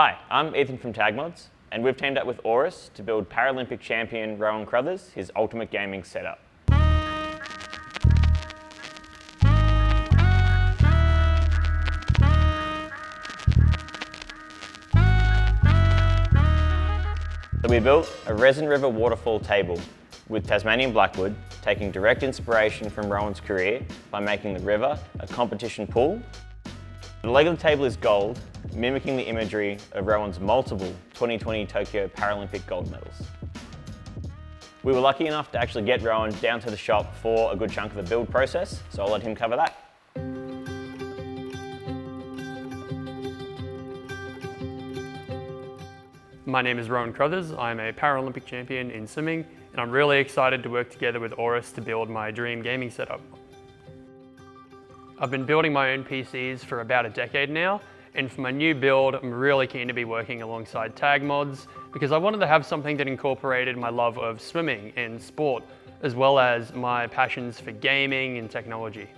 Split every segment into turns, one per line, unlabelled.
Hi, I'm Ethan from TAGMods, and we've teamed up with AORUS to build Paralympic champion Rowan Crothers his ultimate gaming setup. So we built a Resin River waterfall table with Tasmanian blackwood, taking direct inspiration from Rowan's career by making the river a competition pool. The leg of the table is gold, mimicking the imagery of Rowan's multiple 2020 Tokyo Paralympic gold medals. We were lucky enough to actually get Rowan down to the shop for a good chunk of the build process, so I'll let him cover that.
My name is Rowan Crothers. I'm a Paralympic champion in swimming, and I'm really excited to work together with AORUS to build my dream gaming setup. I've been building my own PCs for about a decade now, and for my new build, I'm really keen to be working alongside TAGMods because I wanted to have something that incorporated my love of swimming and sport, as well as my passions for gaming and technology.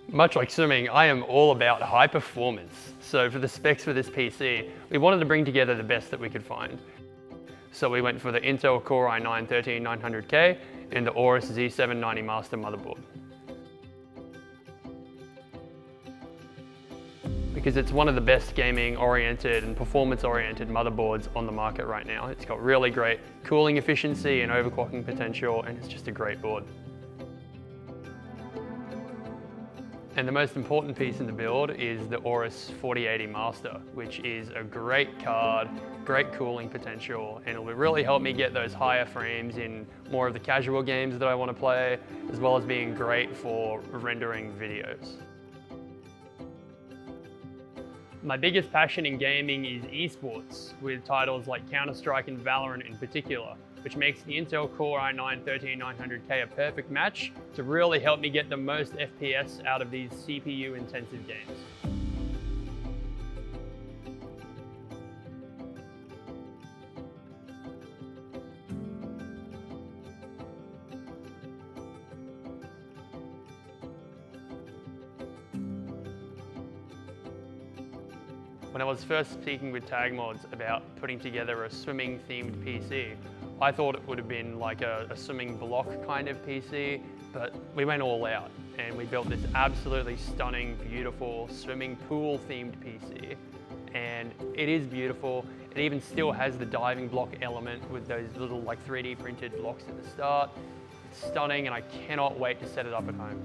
Much like swimming, I am all about high performance. So for the specs for this PC, we wanted to bring together the best that we could find. So we went for the Intel Core i9-13900K and the AORUS Z790 Master motherboard. Because it's one of the best gaming-oriented and performance-oriented motherboards on the market right now. It's got really great cooling efficiency and overclocking potential, and it's just a great board. And the most important piece in the build is the AORUS 4080 Master, which is a great card, great cooling potential, and it will really help me get those higher frames in more of the casual games that I want to play, as well as being great for rendering videos. My biggest passion in gaming is esports, with titles like Counter-Strike and Valorant in particular, which makes the Intel Core i9-13900K a perfect match to really help me get the most FPS out of these CPU-intensive games. When I was first speaking with TAGMods about putting together a swimming-themed PC, I thought it would have been like a swimming block kind of PC, but we went all out and we built this absolutely stunning, beautiful swimming pool-themed PC. And it is beautiful. It even still has the diving block element with those little like 3D printed blocks at the start. It's stunning and I cannot wait to set it up at home.